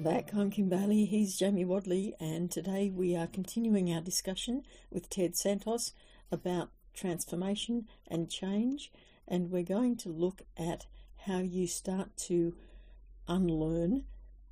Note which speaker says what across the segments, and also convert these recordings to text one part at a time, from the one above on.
Speaker 1: Welcome back. I'm Kim Bailey. He's Jamie Wadley, and today we are continuing our discussion with Ted Santos about transformation and change, and we're going to look at how you start to unlearn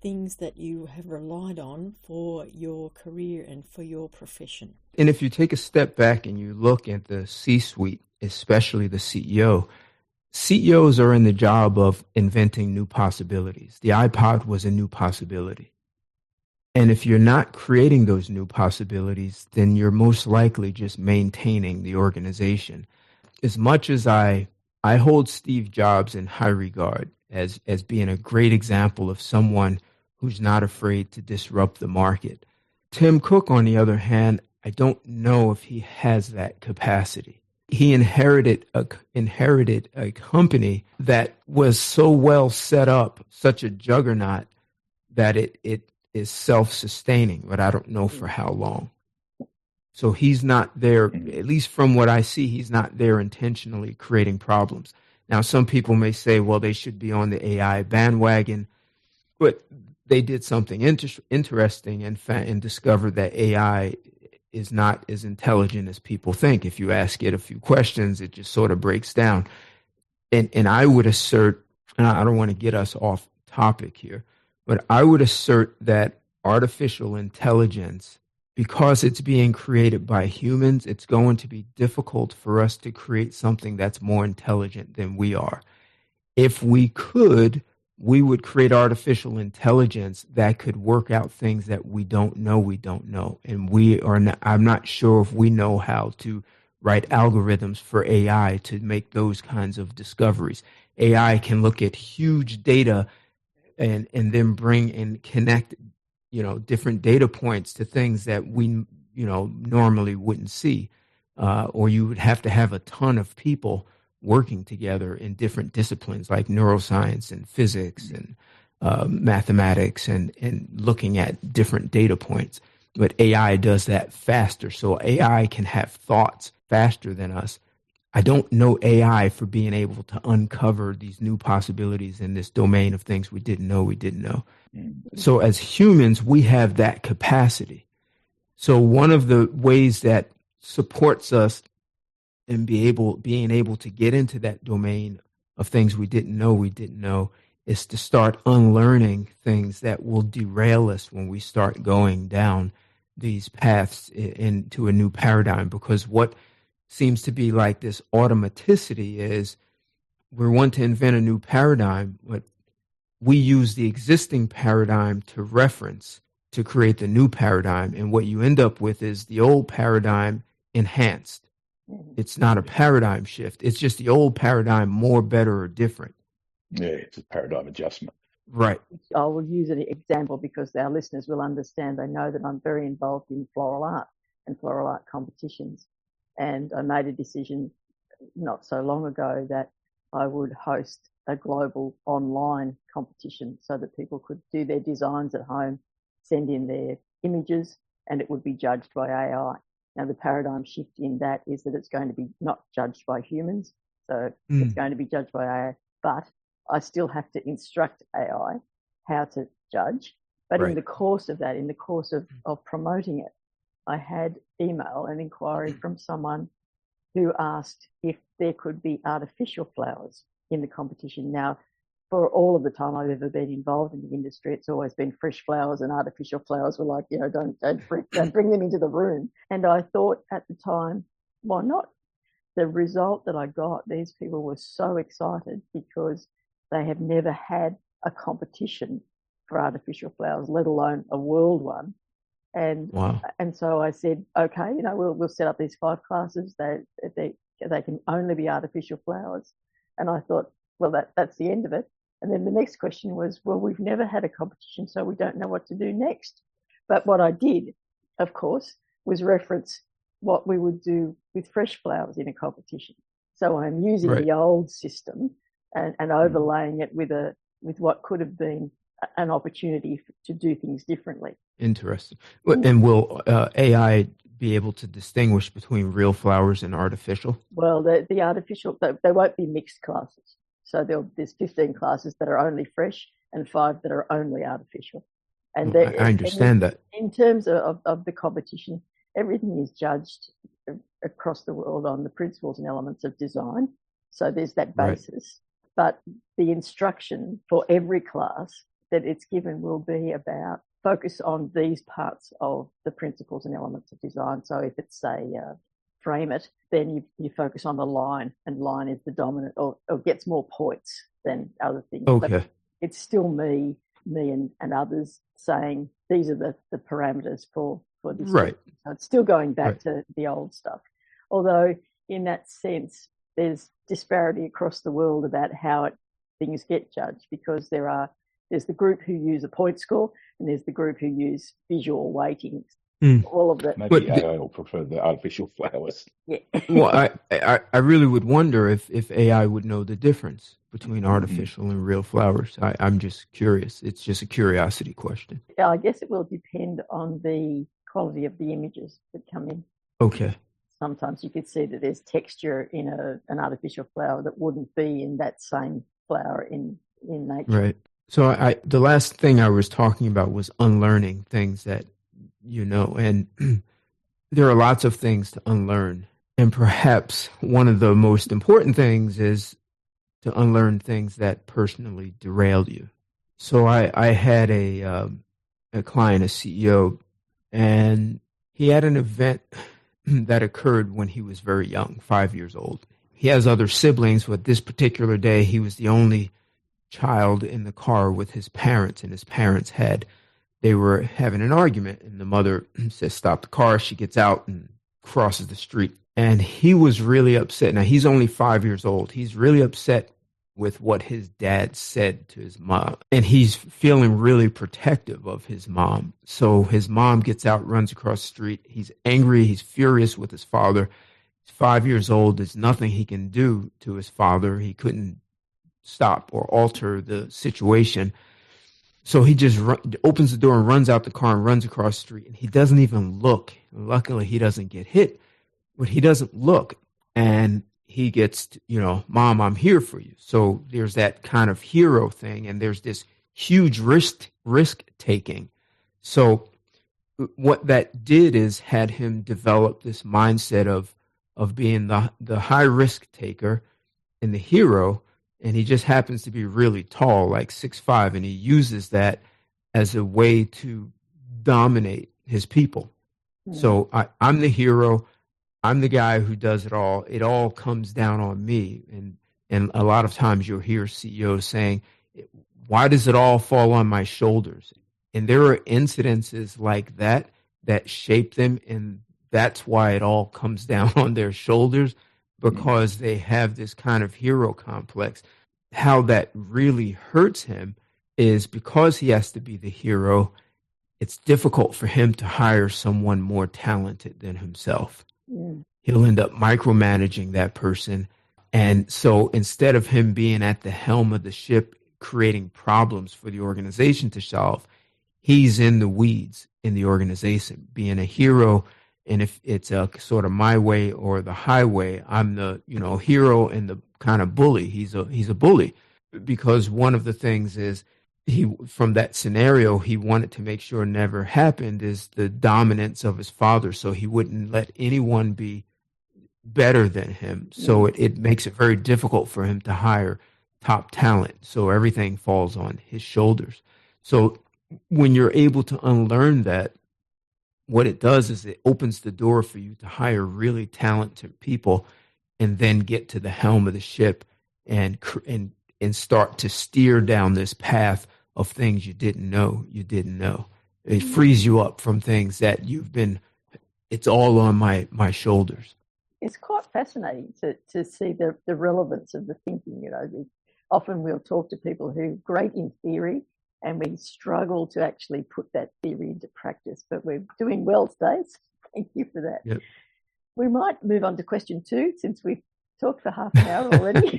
Speaker 1: things that you have relied on for your career and for your profession.
Speaker 2: And if you take a step back and you look at the C-suite, especially the CEO, CEOs are in the job of inventing new possibilities. The iPod was a new possibility. And if you're not creating those new possibilities, then you're most likely just maintaining the organization. As much as I hold Steve Jobs in high regard as being a great example of someone who's not afraid to disrupt the market, Tim Cook, on the other hand, I don't know if he has that capacity. He inherited a company that was so well set up, such a juggernaut, that it is self-sustaining, but I don't know for how long. So he's not there, at least from what I see, he's not there intentionally creating problems. Now, some people may say, well, they should be on the AI bandwagon, but they did something interesting and discovered that AI is not as intelligent as people think. If you ask it a few questions, it just sort of breaks down. And I would assert, and I don't want to get us off topic here, but I would assert that artificial intelligence, because it's being created by humans, it's going to be difficult for us to create something that's more intelligent than we are. If we could, we would create artificial intelligence that could work out things that we don't know. And I'm not sure if we know how to write algorithms for AI to make those kinds of discoveries. AI can look at huge data and then bring and connect, different data points to things that we, normally wouldn't see. Or you would have to have a ton of people working together in different disciplines like neuroscience and physics and mathematics and looking at different data points. But AI does that faster. So AI can have thoughts faster than us. I don't know AI for being able to uncover these new possibilities in this domain of things we didn't know. So as humans, we have that capacity. So one of the ways that supports us and being able to get into that domain of things we didn't know is to start unlearning things that will derail us when we start going down these paths into a new paradigm. Because what seems to be like this automaticity is we want to invent a new paradigm, but we use the existing paradigm to reference to create the new paradigm. And what you end up with is the old paradigm enhanced. It's not a paradigm shift. It's just the old paradigm, more, better, or different.
Speaker 3: Yeah, it's a paradigm adjustment.
Speaker 2: Right.
Speaker 4: I will use an example because our listeners will understand. They know that I'm very involved in floral art and floral art competitions. And I made a decision not so long ago that I would host a global online competition so that people could do their designs at home, send in their images, and it would be judged by AI. Now, the paradigm shift in that is that it's going to be not judged by humans. So it's going to be judged by AI, but I still have to instruct AI how to judge. But in the course of that, in the course of promoting it, I had email and inquiry from someone who asked if there could be artificial flowers in the competition. Now, for all of the time I've ever been involved in the industry, it's always been fresh flowers, and artificial flowers were like, don't bring them into the room. And I thought at the time, why not? The result that I got, these people were so excited because they have never had a competition for artificial flowers, let alone a world one. And and so I said, okay, we'll set up these 5 classes. They can only be artificial flowers. And I thought, well, that's the end of it. And then the next question was, well, we've never had a competition, so we don't know what to do next. But what I did, of course, was reference what we would do with fresh flowers in a competition. So I'm using the old system and overlaying it with what could have been an opportunity to do things differently.
Speaker 2: Interesting. And will AI be able to distinguish between real flowers and artificial?
Speaker 4: Well, the artificial, they won't be mixed classes. So there's 15 classes that are only fresh and 5 that are only artificial. And
Speaker 2: I understand that.
Speaker 4: In terms of the competition, everything is judged across the world on the principles and elements of design. So there's that basis. Right. But the instruction for every class that it's given will be about focus on these parts of the principles and elements of design. So if it's, say, frame it, then you focus on the line, and line is the dominant or gets more points than other things.
Speaker 2: Okay.
Speaker 4: But it's still me and others saying these are the parameters for this.
Speaker 2: Right.
Speaker 4: So it's still going back to the old stuff. Although in that sense, there's disparity across the world about how things get judged, because there's the group who use a point score and there's the group who use visual weightings. All of that.
Speaker 3: Maybe AI will prefer the artificial flowers.
Speaker 4: Yeah.
Speaker 2: Well, I really would wonder if AI would know the difference between artificial and real flowers. I'm just curious. It's just a curiosity question.
Speaker 4: I guess it will depend on the quality of the images that come in.
Speaker 2: Okay.
Speaker 4: Sometimes you could see that there's texture in an artificial flower that wouldn't be in that same flower in nature.
Speaker 2: Right. So the last thing I was talking about was unlearning things that you know, and there are lots of things to unlearn. And perhaps one of the most important things is to unlearn things that personally derailed you. So I had a client, a CEO, and he had an event that occurred when he was very young, 5 years old. He has other siblings, but this particular day, he was the only child in the car with his parents, and his parents they were having an argument, and the mother says, stop the car. She gets out and crosses the street. And he was really upset. Now, he's only 5 years old. He's really upset with what his dad said to his mom. And he's feeling really protective of his mom. So his mom gets out, runs across the street. He's angry. He's furious with his father. He's 5 years old. There's nothing he can do to his father. He couldn't stop or alter the situation. So he just opens the door and runs out the car and runs across the street. And he doesn't even look. Luckily, he doesn't get hit, but he doesn't look. And he gets, Mom, I'm here for you. So there's that kind of hero thing. And there's this huge risk taking. So what that did is had him develop this mindset of being the high risk taker and the hero. And he just happens to be really tall, like 6'5", and he uses that as a way to dominate his people. Mm-hmm. So I'm the hero. I'm the guy who does it all. It all comes down on me. And a lot of times you'll hear CEOs saying, why does it all fall on my shoulders? And there are incidences like that shape them, and that's why it all comes down on their shoulders, because they have this kind of hero complex. How that really hurts him is because he has to be the hero, it's difficult for him to hire someone more talented than himself. Mm. He'll end up micromanaging that person. And so instead of him being at the helm of the ship, creating problems for the organization to solve, he's in the weeds in the organization, being a hero. And if it's a sort of my way or the highway, I'm the, hero and the kind of bully. He's a bully, because one of the things is from that scenario, he wanted to make sure never happened is the dominance of his father. So he wouldn't let anyone be better than him. So it makes it very difficult for him to hire top talent. So everything falls on his shoulders. So when you're able to unlearn that, what it does is it opens the door for you to hire really talented people and then get to the helm of the ship and start to steer down this path of things you didn't know. It frees you up from things that it's all on my shoulders.
Speaker 4: It's quite fascinating to see the relevance of the thinking. Often we'll talk to people who are great in theory, and we struggle to actually put that theory into practice, but we're doing well today. So thank you for that. Yep. We might move on to question 2, since we've talked for half an hour already.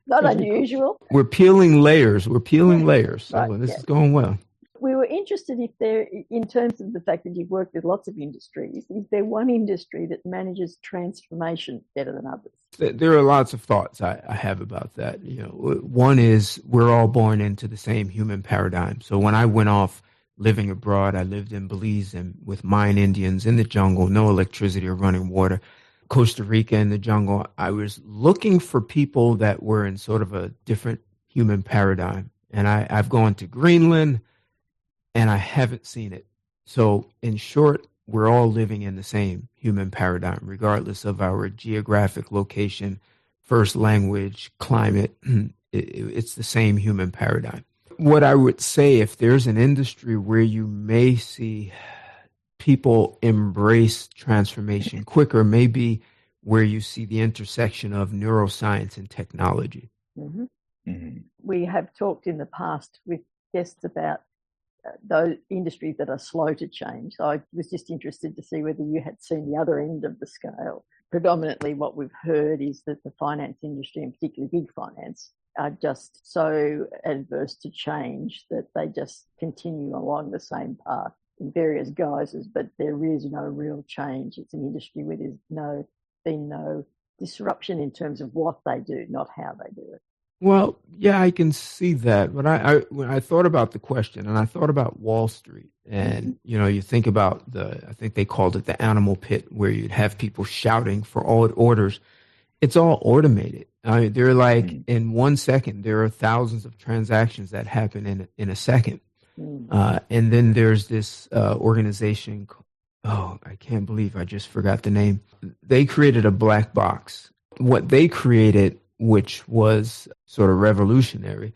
Speaker 4: Not unusual.
Speaker 2: We're peeling layers. So
Speaker 4: right,
Speaker 2: this is going well.
Speaker 4: We were interested if there, in terms of the fact that you've worked with lots of industries, is there one industry that manages transformation better than others?
Speaker 2: There are lots of thoughts I have about that. One is we're all born into the same human paradigm. So when I went off living abroad, I lived in Belize and with Mayan Indians in the jungle, no electricity or running water. Costa Rica in the jungle. I was looking for people that were in sort of a different human paradigm. And I've gone to Greenland and I haven't seen it. So in short, we're all living in the same human paradigm, regardless of our geographic location, first language, climate. It's the same human paradigm. What I would say, if there's an industry where you may see people embrace transformation quicker, maybe where you see the intersection of neuroscience and technology.
Speaker 4: Mm-hmm. Mm-hmm. We have talked in the past with guests about those industries that are slow to change. So I was just interested to see whether you had seen the other end of the scale. Predominantly what we've heard is that the finance industry, and particularly big finance, are just so adverse to change that they just continue along the same path in various guises, but there is no real change. It's an industry where there's been no disruption in terms of what they do, not how they do it.
Speaker 2: Well, yeah, I can see that. But when I thought about the question, and I thought about Wall Street, and you think about I think they called it the animal pit, where you'd have people shouting for all orders. It's all automated. I mean, they're like in 1 second, there are thousands of transactions that happen in a second. And then there's this organization. I can't believe I just forgot the name. They created a black box. What they created, which was sort of revolutionary,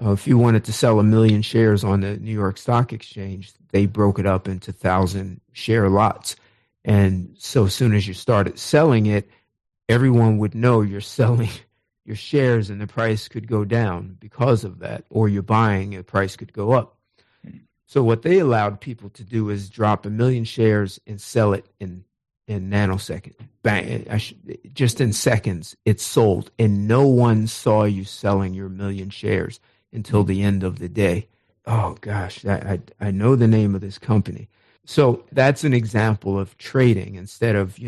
Speaker 2: if you wanted to sell 1 million shares on the New York Stock Exchange, they broke it up into 1,000 share lots. And so as soon as you started selling it, everyone would know you're selling your shares and the price could go down because of that, or you're buying and the price could go up. So what they allowed people to do is drop 1 million shares and sell it in nanoseconds. Bang! Just in seconds, it's sold, and no one saw you selling your 1 million shares until the end of the day. Oh gosh, I know the name of this company. So that's an example of trading. Instead of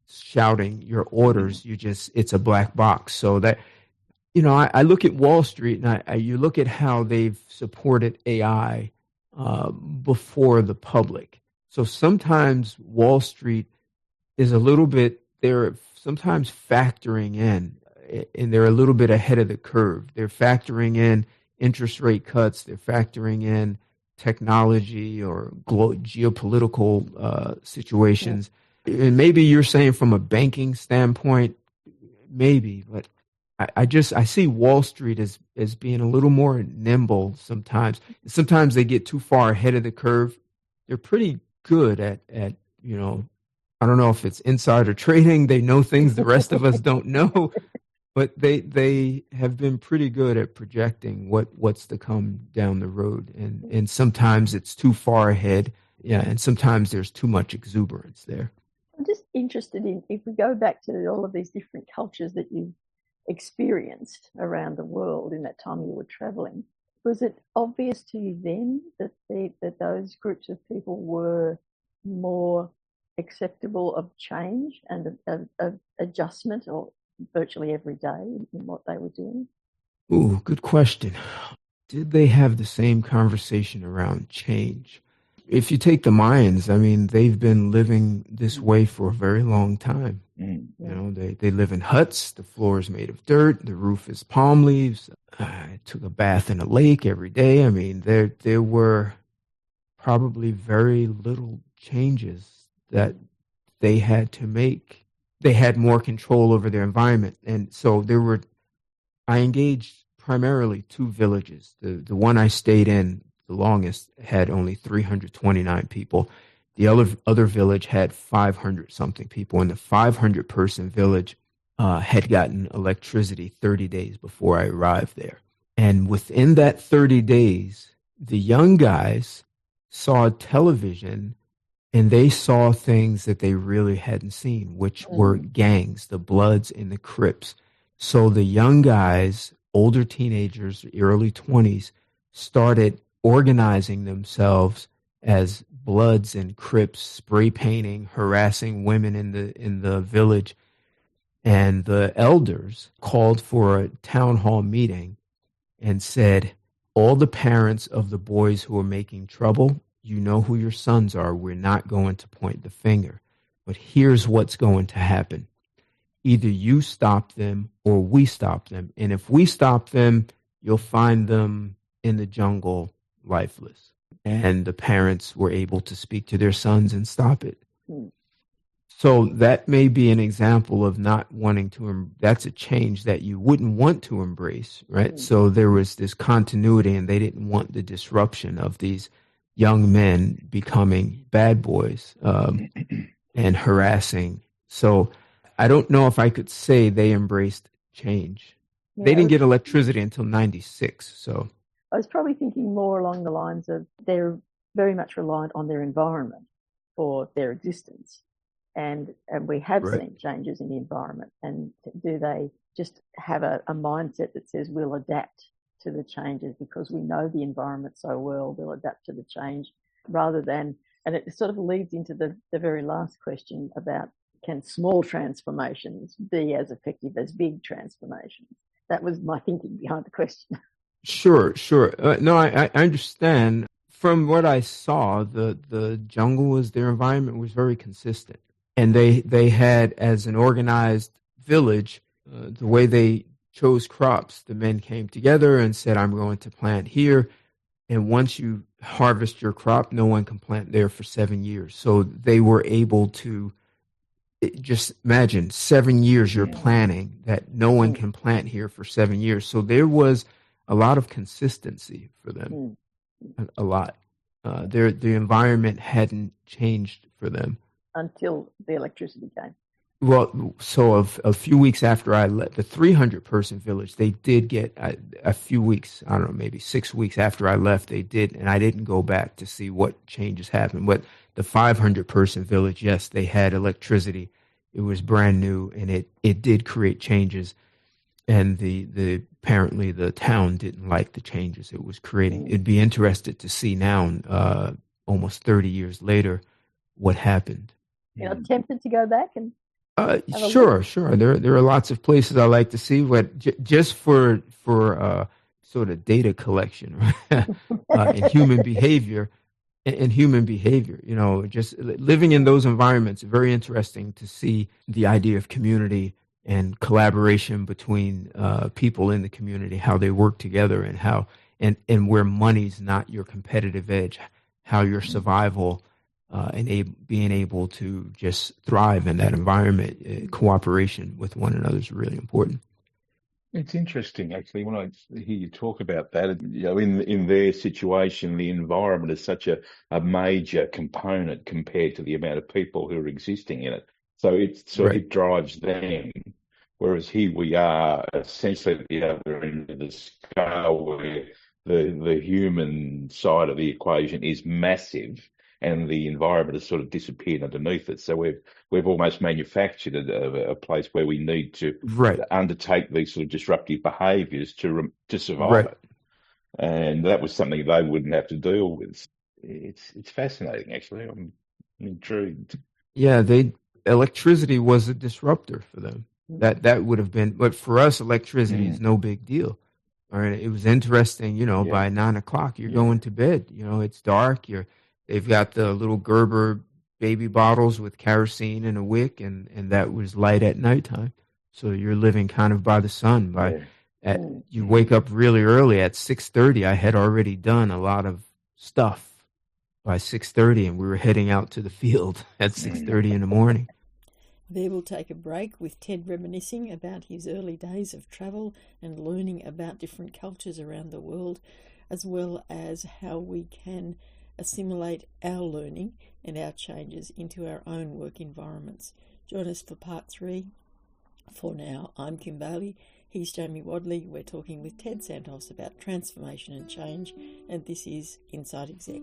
Speaker 2: shouting your orders, it's a black box. So that I look at Wall Street, and you look at how they've supported AI before the public. So sometimes Wall Street is a little bit, they're sometimes factoring in, and they're a little bit ahead of the curve. They're factoring in interest rate cuts. They're factoring in technology or geopolitical situations. And maybe you're saying from a banking standpoint, maybe, but I see Wall Street as being a little more nimble sometimes. Sometimes they get too far ahead of the curve. They're pretty good at I don't know if it's insider trading. They know things the rest of us don't know, but they have been pretty good at projecting what's to come down the road. And sometimes it's too far ahead. Yeah. And sometimes there's too much exuberance there.
Speaker 4: I'm just interested in, if we go back to all of these different cultures that you've experienced around the world in that time you were traveling, was it obvious to you then that those groups of people were more acceptable of change and of adjustment, or virtually every day in what they were doing?
Speaker 2: Ooh, good question. Did they have the same conversation around change? If you take the Mayans, I mean, they've been living this way for a very long time. They live in huts. The floor is made of dirt. The roof is palm leaves. I took a bath in a lake every day. I mean, there were probably very little changes that they had to make. They had more control over their environment. And so I engaged primarily 2 villages. The one I stayed in the longest had only 329 people. The other village had 500 something people, and the 500 person village had gotten electricity 30 days before I arrived there. And within that 30 days, the young guys saw television and they saw things that they really hadn't seen, which were gangs, the Bloods and the Crips. So the young guys, older teenagers, early 20s, started organizing themselves as Bloods and Crips, spray painting, harassing women in the village. And the elders called for a town hall meeting and said, all the parents of the boys who are making trouble, you know who your sons are. We're not going to point the finger. But here's what's going to happen. Either you stop them or we stop them. And if we stop them, you'll find them in the jungle lifeless. And the parents were able to speak to their sons and stop it. So that may be an example of not wanting to, that's a change that you wouldn't want to embrace, right? So there was this continuity, and they didn't want the disruption of these young men becoming bad boys and harassing. So I don't know if I could say they embraced change. Yeah, they didn't get electricity until 96. So
Speaker 4: I was probably thinking more along the lines of they're very much reliant on their environment for their existence. And we have seen changes in the environment. And do they just have a mindset that says we'll adapt to the changes because we know the environment so well, we'll adapt to the change rather than, and it sort of leads into the very last question about can small transformations be as effective as big transformations? That was my thinking behind the question.
Speaker 2: Sure. No, I understand. From what I saw, the jungle was, their environment was very consistent. And they had, as an organized village, the way they chose crops, the men came together and said, I'm going to plant here. And once you harvest your crop, no one can plant there for 7 years. So they were able to, just imagine 7 years you're planning that no one can plant here for 7 years. So there was a lot of consistency for them, a lot. The environment hadn't changed for them.
Speaker 4: Until the electricity came.
Speaker 2: Well, so a few weeks after I left, the 300-person village, they did get a few weeks, I don't know, maybe 6 weeks after I left, they did, and I didn't go back to see what changes happened. But the 500-person village, yes, they had electricity. It was brand new, and it did create changes. And the apparently the town didn't like the changes it was creating. It'd be interested to see now, almost 30 years later, what happened.
Speaker 4: You're not tempted to go back and
Speaker 2: sure. There are lots of places I like to see, but just for sort of data collection and human behavior, you know, just living in those environments. Very interesting to see the idea of community and collaboration between people in the community, how they work together, and how and where money's not your competitive edge, how your survival. And being able to just thrive in that environment, cooperation with one another is really important.
Speaker 3: It's interesting, actually, when I hear you talk about that. You know, in their situation, the environment is such a major component compared to the amount of people who are existing in it. So it drives them. Whereas here we are essentially at the other end of the scale, where the human side of the equation is massive, and the environment has sort of disappeared underneath it. So we've almost manufactured a place where we need to undertake these sort of disruptive behaviours to survive it, and that was something they wouldn't have to deal with. It's fascinating, actually. I'm intrigued.
Speaker 2: Yeah, electricity was a disruptor for them. That would have been, but for us, electricity is no big deal. All right, it was interesting. You know, by 9 o'clock, you're going to bed. You know, it's dark. They've got the little Gerber baby bottles with kerosene and a wick, and that was light at nighttime. So you're living kind of by the sun. You wake up really early at 6:30. I had already done a lot of stuff by 6:30, and we were heading out to the field at 6:30 in the morning.
Speaker 1: There we'll take a break with Ted reminiscing about his early days of travel and learning about different cultures around the world, as well as how we can assimilate our learning and our changes into our own work environments. Join us for part 3. For now, I'm Kim Bailey. He's Jamie Wadley. We're talking with Ted Santos about transformation and change, and this is Inside Exec.